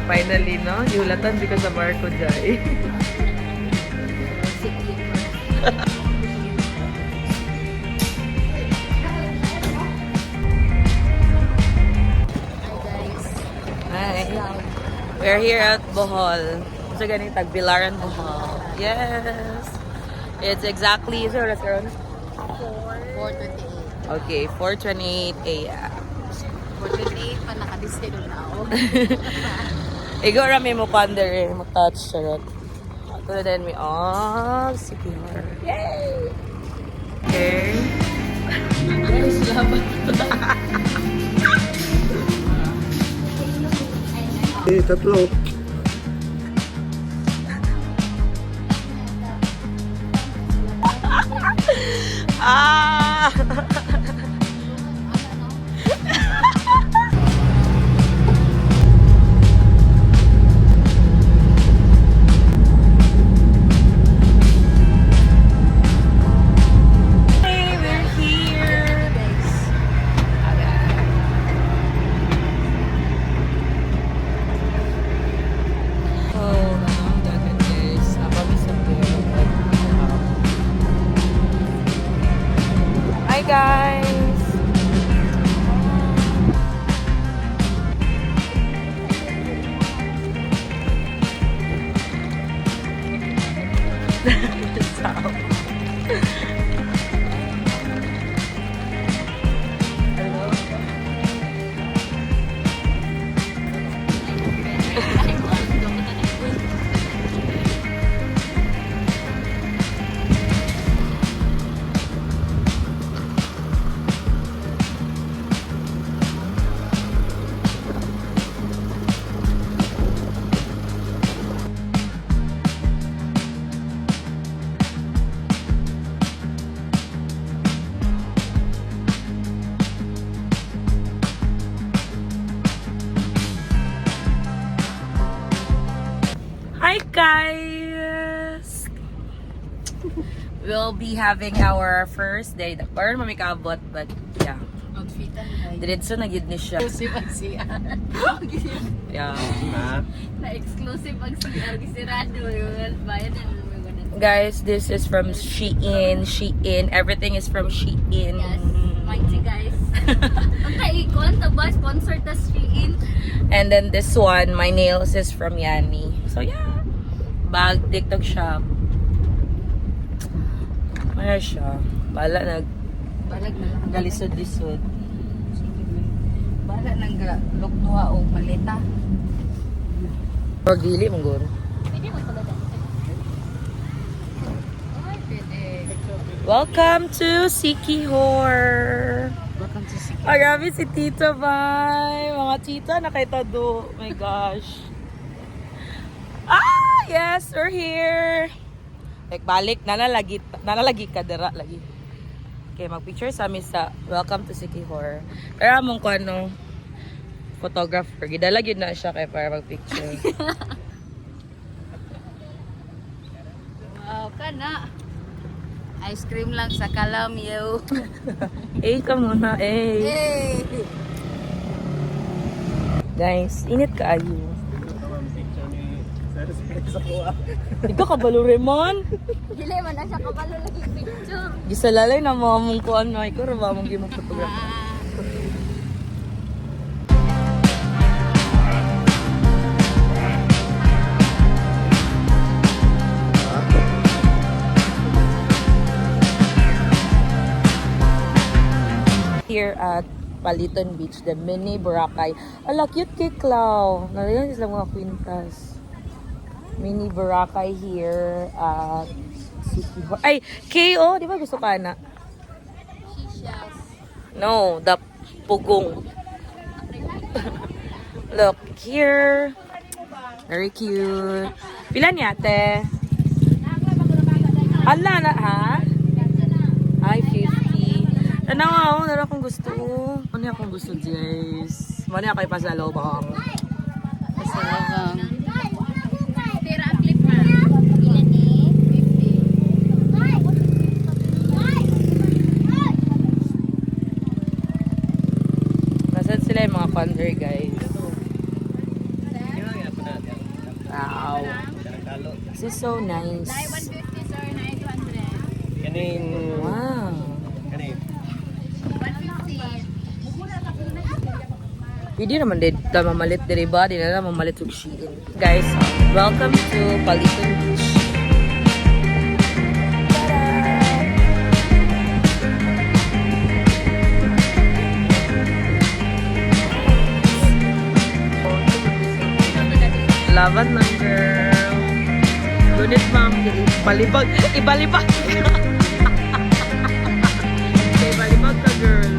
Finally, no? Yulatan di ka sa barko dyan. Hi. We're here at Bohol. So, ganing Tagbilaran, Bohol. Yes. It's exactly, so that's around 4:28. okay, 4:28 a.m. 4:28 pa nakadisay doon na ako. Igo rami mo pander eh, mo touch charot. Ito din mi secure. Yay! Okay. Guys, laban. Tatlo. Ah! Hey, we're here. Oh, dagat guys. Napamis ang Hi guys! Hi guys! We'll be having our first day. Parang mamikabot, but yeah. Outfitan ay. Diretso na gid ni siya. Exclusive ang CR. Yeah. Na-exclusive ang CR. Gisirado. Bayan na naman. Guys, this is from Shein. Shein. Everything is from Shein. Yes. Mighty guys. Ang kaikon, taba, sponsor ta Shein. And then this one, my nails is from Yanni. So yeah. Bag, TikTok shop. Mayroon siya. Bala Balag na lang. nagalisod-lisod. Bala nang lukduha o malita. Pag dili mong guro. Pwede mo pala Ay, pwede. Welcome to Sikihor. Welcome to Sikihor. Ay, grabe si Tita Bay. Mga tita, nakaitado. Oh my gosh. Ah, yes, we're here. Like, balik. Nanalagi ka dira lagi. Okay, mag-picture sa amin sa Welcome to Sikihor. Pero among ko ano, photographer. Gidala yun na siya kaya para mag-picture. Wow, kana. Ice cream lang sa Kalamyo. Eh, ka muna, eh. Hey! Guys, init ka ayo. Ikaw kabalo Raymond. Dili man na siya kabalo lagi picture. Gisalalay na mga mong kuan na. Ikaw ba mong gimong photographer? Here at Paliton Beach, the mini Boracay. Ala, cute kay Clau. Nalayan sila mga kwintas. Mini Boracay here at Sikihor. Ay, KO, di ba gusto ka na? Shishas. No, the pugong. Look, here. Very cute. Pila niya, ate? Ala na, ha? Ay, 50. Tanaw, nara akong gusto. Ano akong gusto, guys? Mani ako ipasalobang. Pasalabang. Tira ang clip na. Ilan ni? 50. Nasaan sila yung mga founder, guys? This is so nice. 150 sir, 900. Kanin. Wow. Kanin. 150. Pwede naman din mamalit diri ba? Di na mamalit og Shein. Guys, welcome to Paliton Beach. Laban lang, girl. Gunit, ma'am. Ibalibag. Ibalibag ka. Ibalibag ka, girl.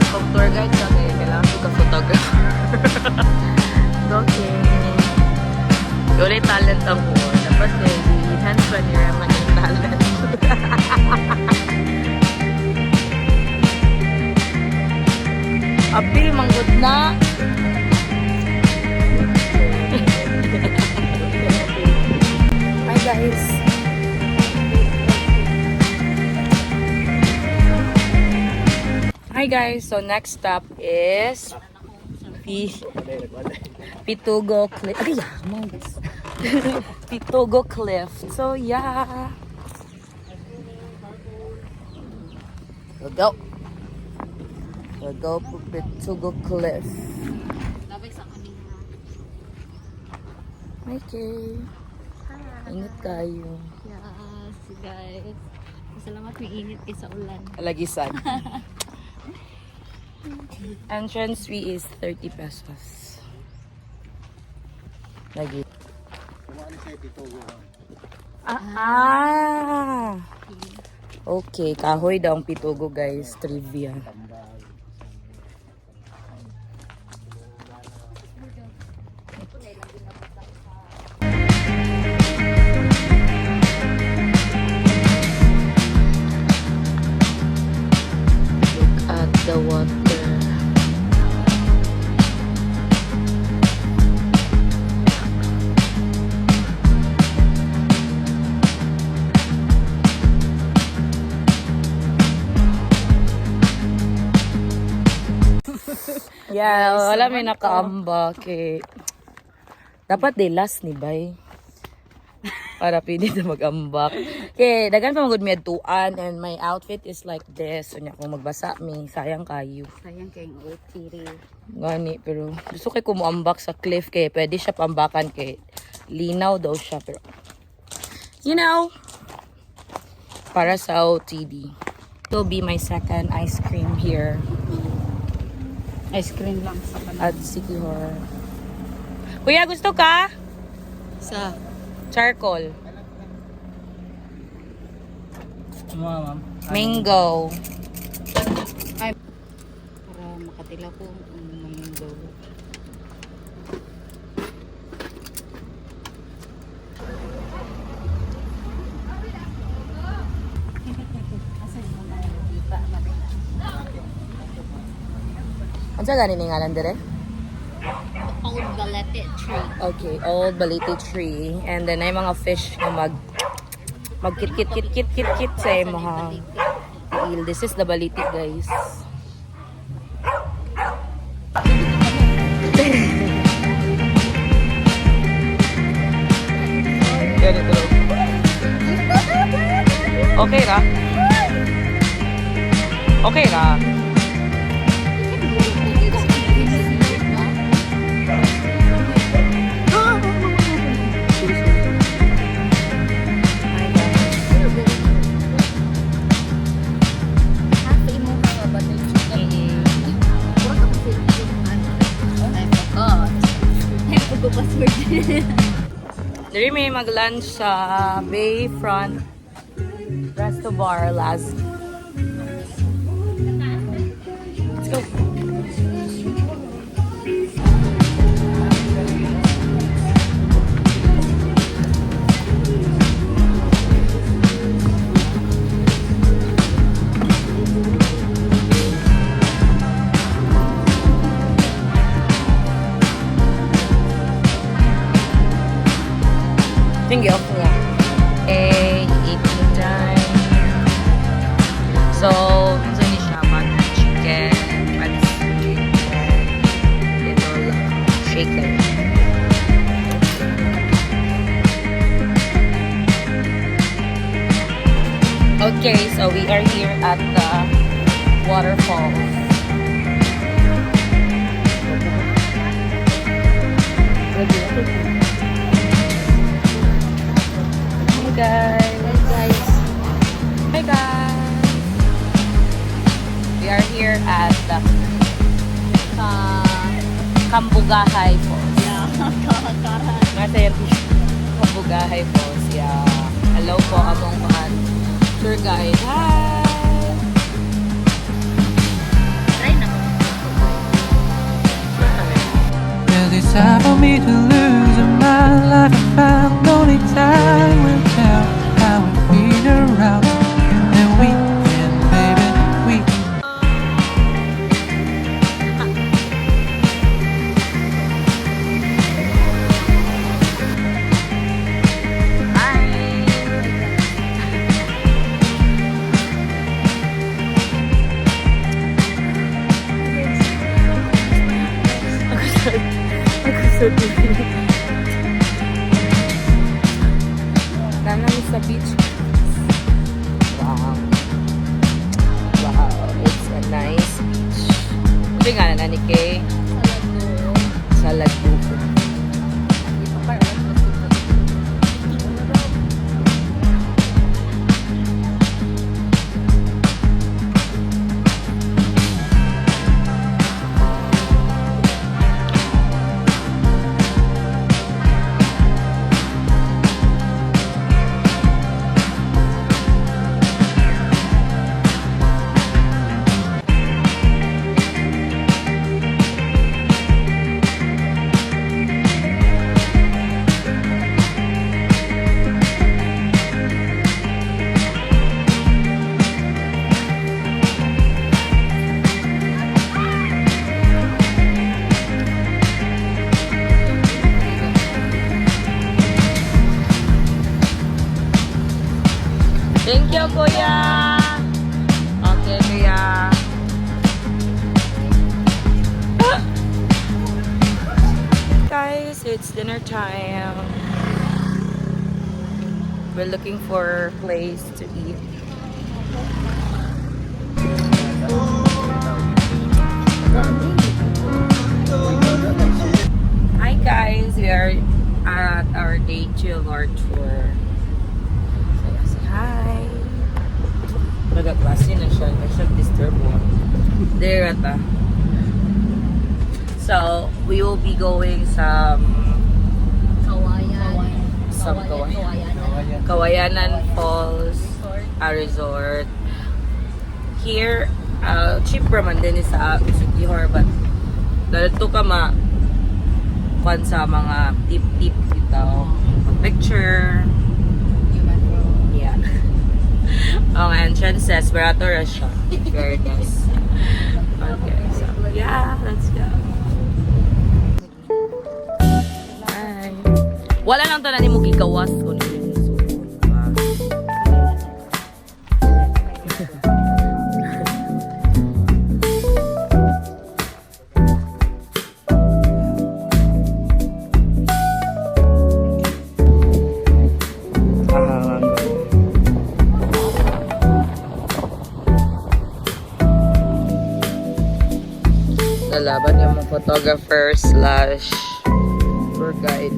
Pag tour guide kami, kailangan ko ka-photographer. Okay. Ulit talent ako. Tapos i-enhance pa niya naman yung talent. Apil, manggod na. Hi guys. Hi guys, so next stop is Pitugo Cliff. Ay, Pitugo Cliff. So yeah. We'll go. We'll go to Pitugo Cliff. Labay sa kanina. Okay. Ingat kayo. Yes, guys. Salamat may init kayo sa ulan. Alagisan. Entrance fee is 30 pesos. Lagi. Okay, kahoy daw ang Pitugo guys. Trivia. Look at the water. Yeah, wala may nakaambak eh. Dapat de last ni bay. Para pwede na mag-ambak. Okay, dagan pa magud mi adtuan and my outfit is like this. So nya kung magbasa mi, sayang kayo. Sayang kayong OT rin. Gani, pero gusto kay kumuambak sa cliff kay pwede siya pambakan kay linaw daw siya pero you know, para sa OTD. It will be my second ice cream here Ice cream lang sa kanila. at City Hall. Kuya, gusto ka? Sa Charcoal. Ma'am. Mango. para makatila ko ang mango. Ano sa ganin nga lang dire? Old Galete tree. Okay, old baliti tree. And then ay mga fish na magkit-kit-kit-kit-kit sa mga eel. This is the baliti, guys. Ganito. Okay ra? Okay ra? Diri may mag-lunch sa Bayfront Resto Bar last. Let's go. Okay, so we are here at the waterfall. Hey guys. Hi guys. We are here at the Kambugahay Falls. Nasa yan Kambugahay Falls. Yeah. Hello po among mga tour guide. Hi! Try na. Well, it's time for me to lose in my life. I found only time will tell how we feel around. And we can, baby, we Nanami sa beach. Wow. Wow, it's a nice beach. Sabi nga na ni Kay. Sa Lagdugo. Thank you, Kuya! Okay, Kuya. Guys, it's dinner time. We're looking for a place to eat. Hi guys, we are at our day 2 of our tour. So, say hi. Nag-klase na siya. May siya disturb mo. There ata. So, we will be going some Kawayanan Falls, a resort. Here, cheap raman din sa Sikihor, but dito ka kuan sa mga tip-tip dito. Picture. Yeah. Ang entrances, barato ra siya. Very nice. Okay, so yeah, let's go. Hi. Wala lang to na ni mo gigawas kung hindi mo suot, diba? Lalaban yung mga photographer slash tour guide.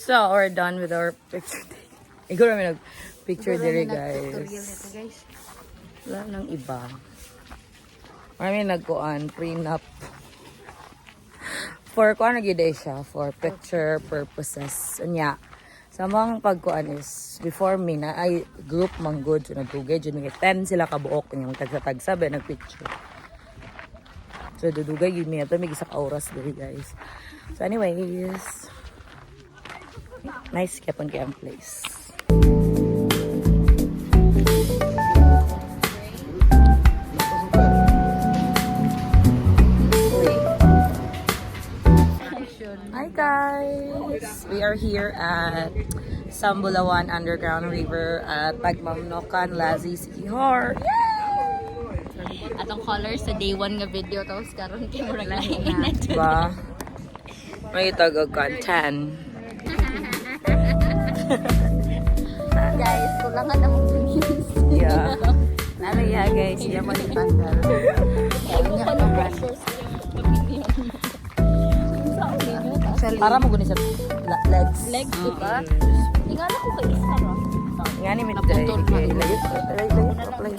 So, we're done with our picture day. Ikaw namin nag-picture day, guys. Wala nang iba. Marami nagkuan, prenup. For kuan nagyuday siya, for picture purposes. Anya, sa mga pagkuan is, before me na, ay group mang good, so nagdugay, dyan may 10 sila kabuok, yung tagsa-tagsa, nagpicture. So, dudugay, yun may ito, may isa ka-oras dito, guys. So, anyways, nice kapon kayang place. Hi guys! We are here at Sambulawan Underground River at Tagmamnokan, Lazi, Sikihor. Atong colors sa day 1 nga video tapos karon kay murag lahi na. Ba? May tagag content. Guys, kulangan na mong views. Yeah. Nalaya guys, siya malipandal. Para mo guni sa legs. Legs, di ba? Tingala ko kay isa ra. Nga ni midday. Layot. Apply.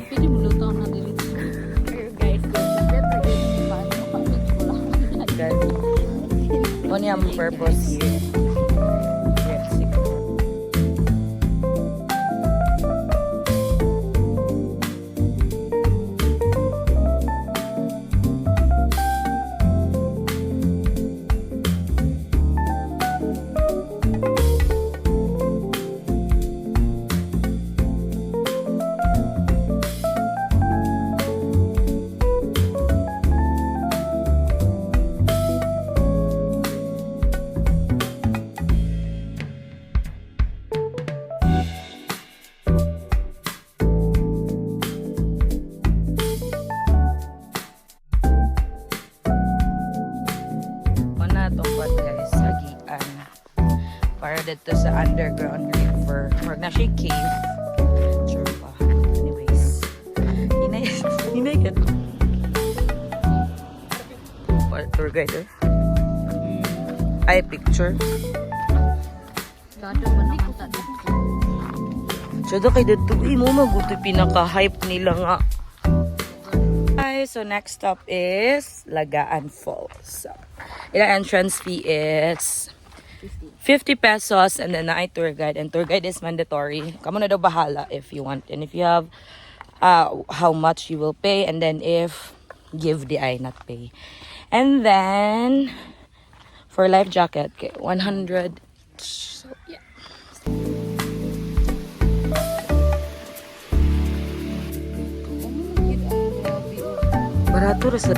Pwede mo lutang na dili. Guys, Guys. Ano yung purpose here? Yes. Una itong pod guys, sagian. Para dito sa underground river. Huwag na siya cave. Sure pa. Anyways. Hinay yan. Tour guide ay picture. Gado pa naman ta dito. So do kay dito mo maguto pinaka-hype nila nga. So next stop is Lagaan Falls. So, ilang entrance fee is 50 pesos and then na ay tour guide. And tour guide is mandatory. Kamu na daw bahala if you want. And if you have how much you will pay. And then if give the I not pay. And then for life jacket, okay, 100. So yeah. Barato ra sa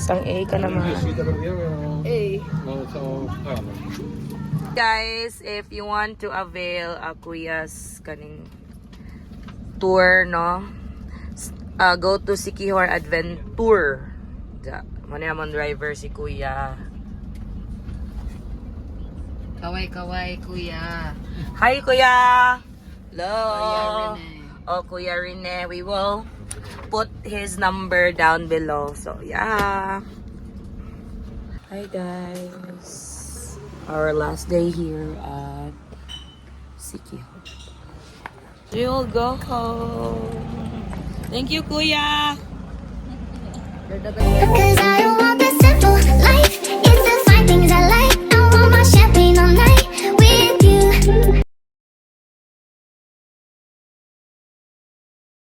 Sang A ka naman. Guys, if you want to avail a Kuya's kaning tour, no? Go to Sikihor Adventure. Muna naman driver si Kuya. Kaway, kuya. Hi, Kuya! Hello! Kuya Rene. Oh, Kuya Rene. We will put his number down below. So, yeah. Hi, guys. Our last day here at Sikihor. We'll go home. Thank you, Kuya! You're the Because I don't want the simple